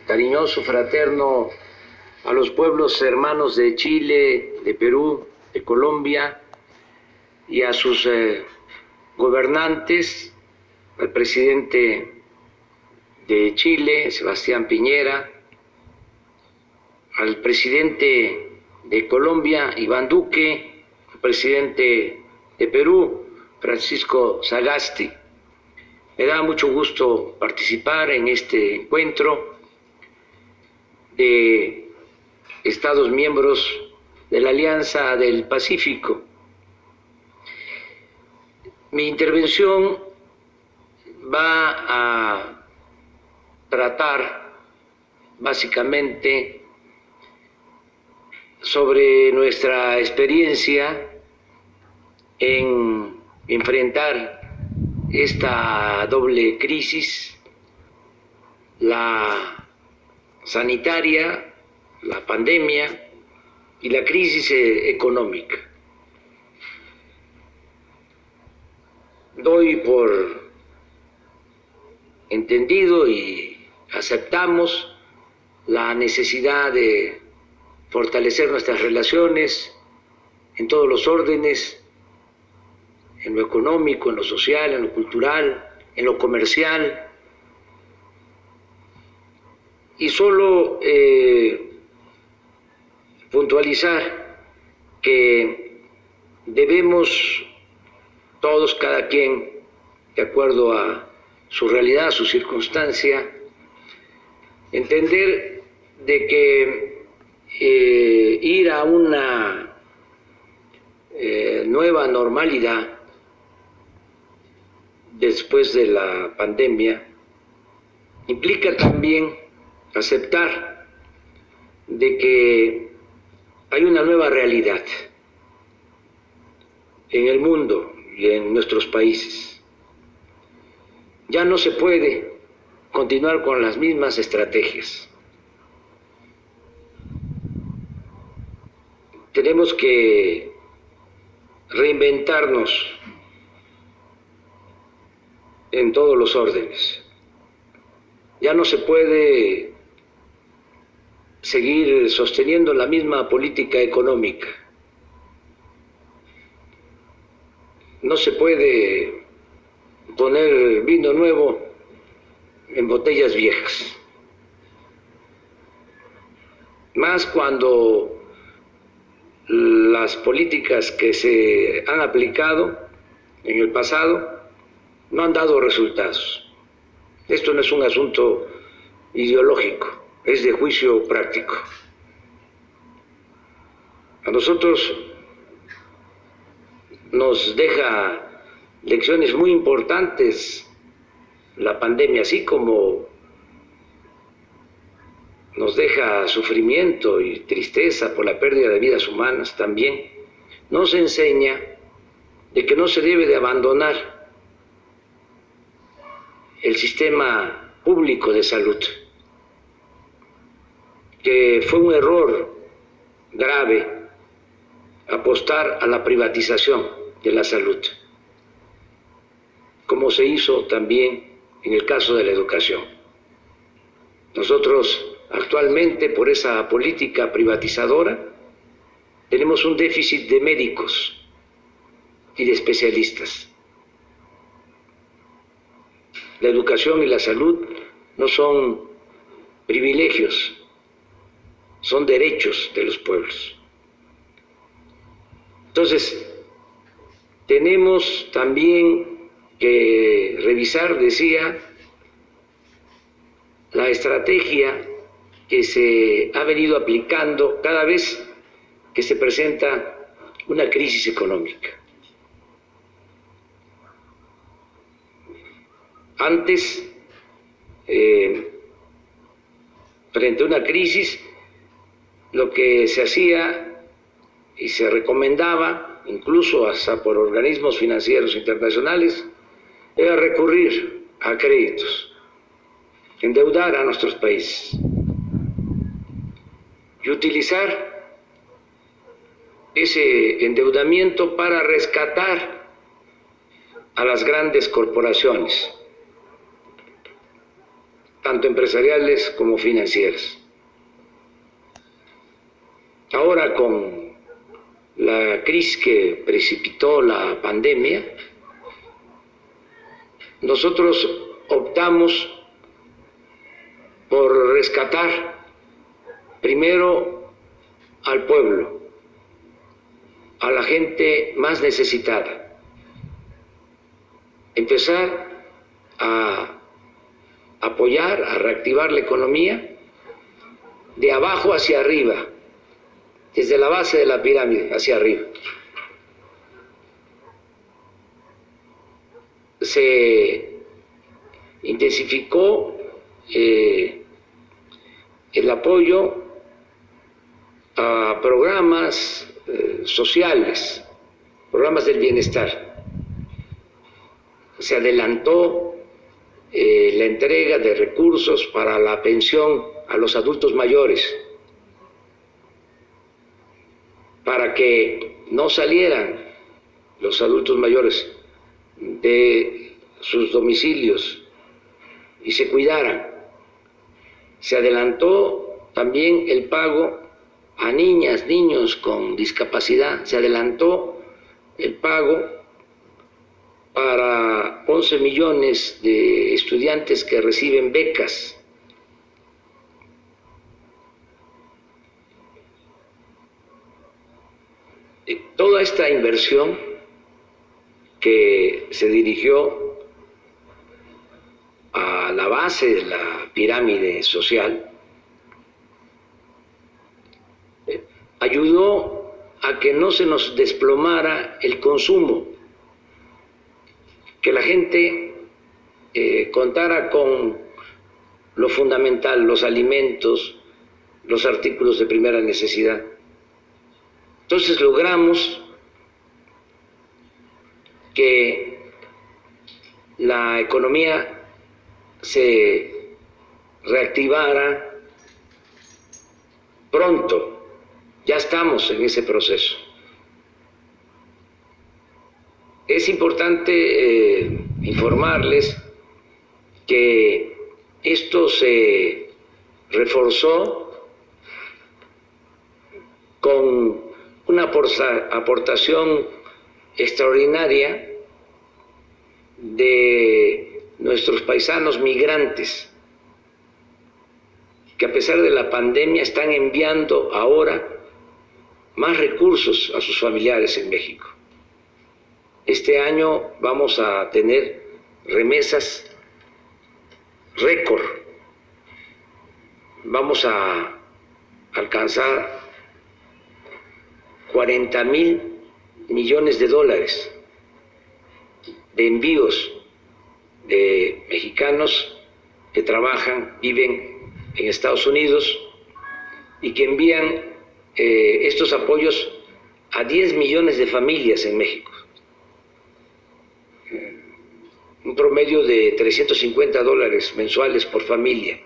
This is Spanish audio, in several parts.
cariñoso, fraterno a los pueblos hermanos de Chile, de Perú, de Colombia y a sus gobernantes, al presidente de Chile, Sebastián Piñera, al presidente de Colombia, Iván Duque, al presidente de Perú, Francisco Sagasti. Me da mucho gusto participar en este encuentro de Estados miembros de la Alianza del Pacífico. Mi intervención va a tratar básicamente sobre nuestra experiencia en enfrentar esta doble crisis, la sanitaria, la pandemia y la crisis económica. Doy por entendido y aceptamos la necesidad de fortalecer nuestras relaciones en todos los órdenes, en lo económico, en lo social, en lo cultural, en lo comercial. Y solo puntualizar que debemos todos, cada quien, de acuerdo a su realidad, a su circunstancia, entender de que ir a una nueva normalidad después de la pandemia implica también aceptar de que hay una nueva realidad en el mundo y en nuestros países. Ya no se puede continuar con las mismas estrategias. Tenemos que reinventarnos en todos los órdenes. Ya no se puede seguir sosteniendo la misma política económica. No se puede poner vino nuevo en botellas viejas. Más cuando las políticas que se han aplicado en el pasado no han dado resultados. Esto no es un asunto ideológico, es de juicio práctico. A nosotros nos deja lecciones muy importantes la pandemia, así como nos deja sufrimiento y tristeza por la pérdida de vidas humanas, también nos enseña de que no se debe de abandonar el sistema público de salud, que fue un error grave apostar a la privatización de la salud, como se hizo también en el caso de la educación. Nosotros actualmente, por esa política privatizadora, tenemos un déficit de médicos y de especialistas. La educación y la salud no son privilegios, son derechos de los pueblos. Entonces, tenemos también que revisar, decía, la estrategia que se ha venido aplicando cada vez que se presenta una crisis económica. Antes, frente a una crisis, lo que se hacía y se recomendaba, incluso hasta por organismos financieros internacionales, era recurrir a créditos, endeudar a nuestros países y utilizar ese endeudamiento para rescatar a las grandes corporaciones, tanto empresariales como financieras. Ahora, con la crisis que precipitó la pandemia, nosotros optamos por rescatar primero al pueblo, a la gente más necesitada, empezar a apoyar, a reactivar la economía de abajo hacia arriba, desde la base de la pirámide hacia arriba. Se intensificó el apoyo a programas sociales, programas del bienestar. Se adelantó la entrega de recursos para la pensión a los adultos mayores, para que no salieran los adultos mayores de sus domicilios y se cuidaran. Se adelantó también el pago a niñas, niños con discapacidad. Se adelantó el pago para 11 millones de estudiantes que reciben becas. Toda esta inversión que se dirigió a la base de la pirámide social ayudó a que no se nos desplomara el consumo, que la gente contara con lo fundamental, los alimentos, los artículos de primera necesidad. Entonces logramos que la economía se reactivara pronto. Ya estamos en ese proceso. Es importante informarles que esto se reforzó con una aportación extraordinaria de nuestros paisanos migrantes, que a pesar de la pandemia están enviando ahora más recursos a sus familiares en México. Este año vamos a tener remesas récord. Vamos a alcanzar 40,000 millones de dólares de envíos de mexicanos que trabajan, viven en Estados Unidos y que envían estos apoyos a 10 millones de familias en México. Un promedio de $350 mensuales por familia.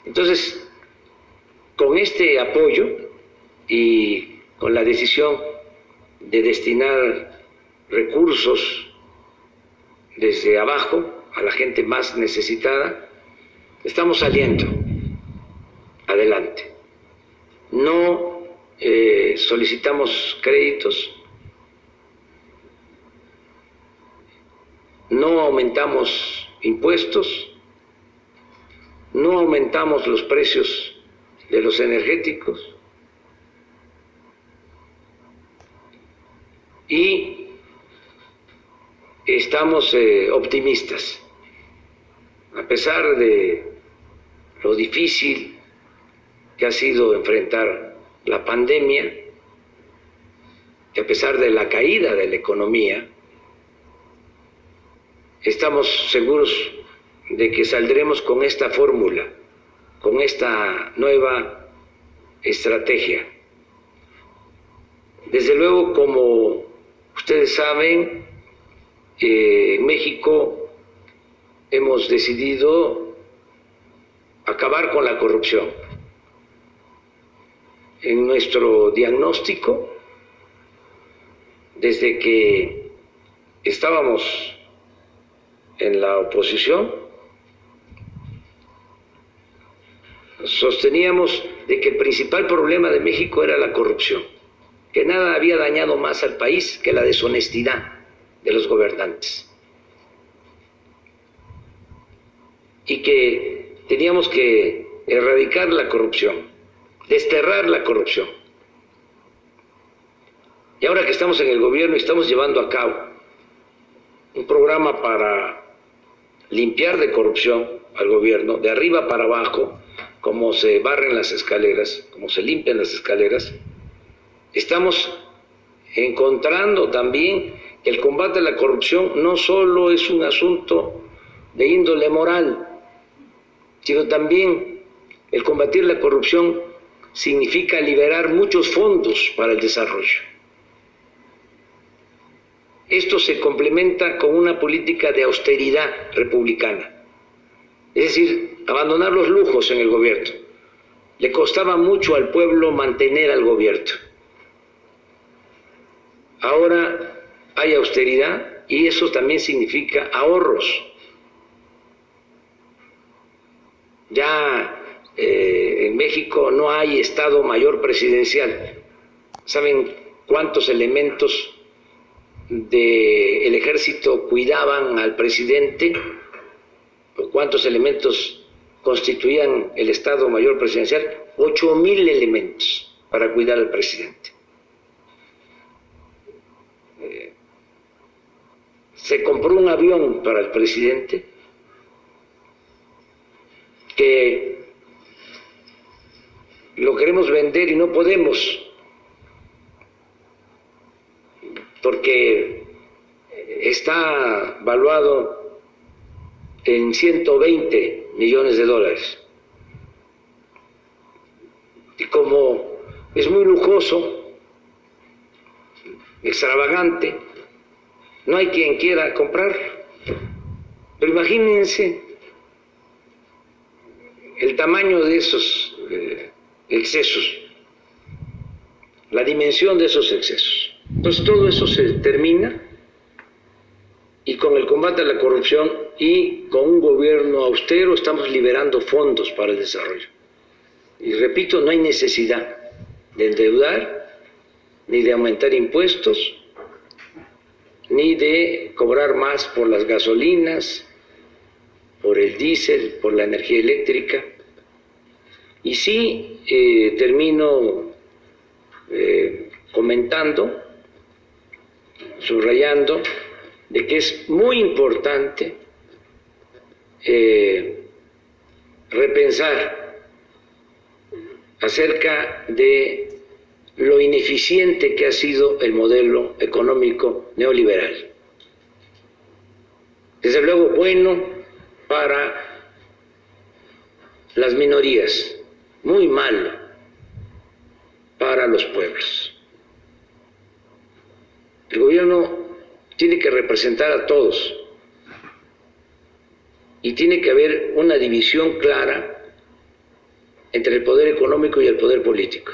Entonces, con este apoyo y con la decisión de destinar recursos desde abajo a la gente más necesitada, estamos saliendo adelante. No solicitamos créditos, no aumentamos impuestos, no aumentamos los precios de los energéticos y estamos optimistas, a pesar de lo difícil que ha sido enfrentar la pandemia, que a pesar de la caída de la economía, estamos seguros de que saldremos con esta fórmula, con esta nueva estrategia. Desde luego, como ustedes saben, en México hemos decidido acabar con la corrupción. En nuestro diagnóstico, desde que estábamos en la oposición, sosteníamos de que el principal problema de México era la corrupción, que nada había dañado más al país que la deshonestidad de los gobernantes y que teníamos que erradicar la corrupción, desterrar la corrupción. Y ahora que estamos en el gobierno y estamos llevando a cabo un programa para limpiar de corrupción al gobierno, de arriba para abajo, como se barren las escaleras, como se limpian las escaleras, estamos encontrando también que el combate a la corrupción no solo es un asunto de índole moral, sino también el combatir la corrupción significa liberar muchos fondos para el desarrollo. Esto se complementa con una política de austeridad republicana, es decir, abandonar los lujos en el gobierno. Le costaba mucho al pueblo mantener al gobierno. Ahora hay austeridad y eso también significa ahorros. Ya en México no hay Estado Mayor Presidencial. ¿Saben cuántos elementos del ejército cuidaban al presidente? ¿Cuántos elementos constituían el Estado Mayor Presidencial? 8,000 elementos para cuidar al presidente. Se compró un avión para el presidente que lo queremos vender y no podemos porque está valuado en $120 millones. Y como es muy lujoso, extravagante, no hay quien quiera comprarlo. Pero imagínense el tamaño de esos excesos, la dimensión de esos excesos. Entonces todo eso se termina y con el combate a la corrupción y con un gobierno austero estamos liberando fondos para el desarrollo. Y repito, no hay necesidad de endeudar, ni de aumentar impuestos, ni de cobrar más por las gasolinas, por el diésel, por la energía eléctrica. Y sí, termino comentando, subrayando, de que es muy importante repensar acerca de lo ineficiente que ha sido el modelo económico neoliberal. Desde luego bueno para las minorías, muy malo para los pueblos. El gobierno tiene que representar a todos y tiene que haber una división clara entre el poder económico y el poder político.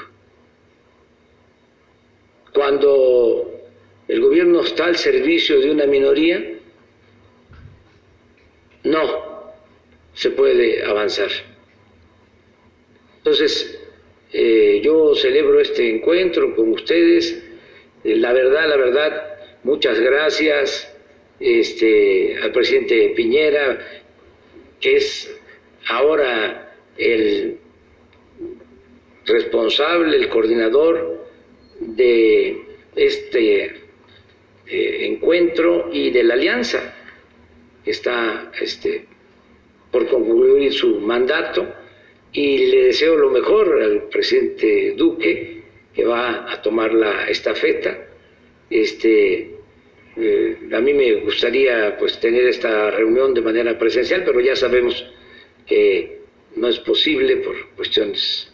Cuando el gobierno está al servicio de una minoría, no se puede avanzar. Entonces, yo celebro este encuentro con ustedes. La verdad, muchas gracias al presidente Piñera, que es ahora el responsable, el coordinador de este encuentro y de la alianza que está por concluir su mandato, y le deseo lo mejor al presidente Duque, que va a tomar la estafeta. A mí me gustaría pues tener esta reunión de manera presencial, pero ya sabemos que no es posible por cuestiones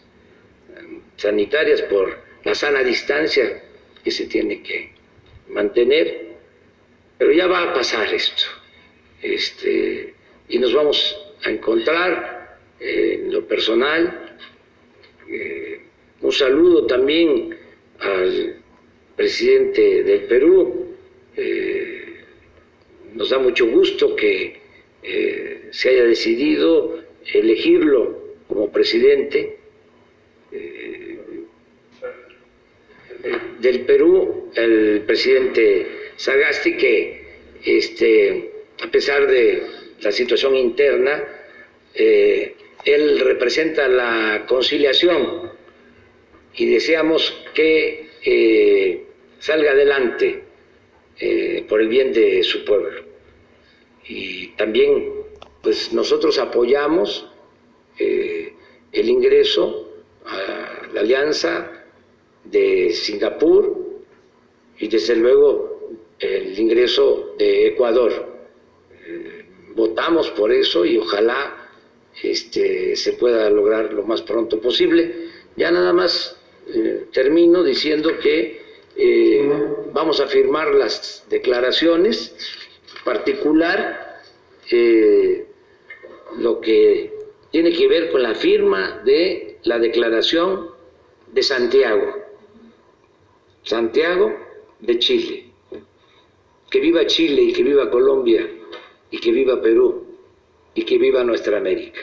sanitarias, por la sana distancia que se tiene que mantener, pero ya va a pasar esto, y nos vamos a encontrar en lo personal. Un saludo también al presidente del Perú. Nos da mucho gusto que se haya decidido elegirlo como como presidente. Del Perú, el presidente Sagasti, que a pesar de la situación interna, él representa la conciliación y deseamos que salga adelante por el bien de su pueblo. Y también pues nosotros apoyamos el ingreso a la alianza de Singapur y desde luego el ingreso de Ecuador. Votamos por eso y ojalá se pueda lograr lo más pronto posible. Ya nada más termino diciendo que vamos a firmar las declaraciones, en particular lo que tiene que ver con la firma de la Declaración de Santiago de Chile. Que viva Chile y que viva Colombia y que viva Perú y que viva nuestra América.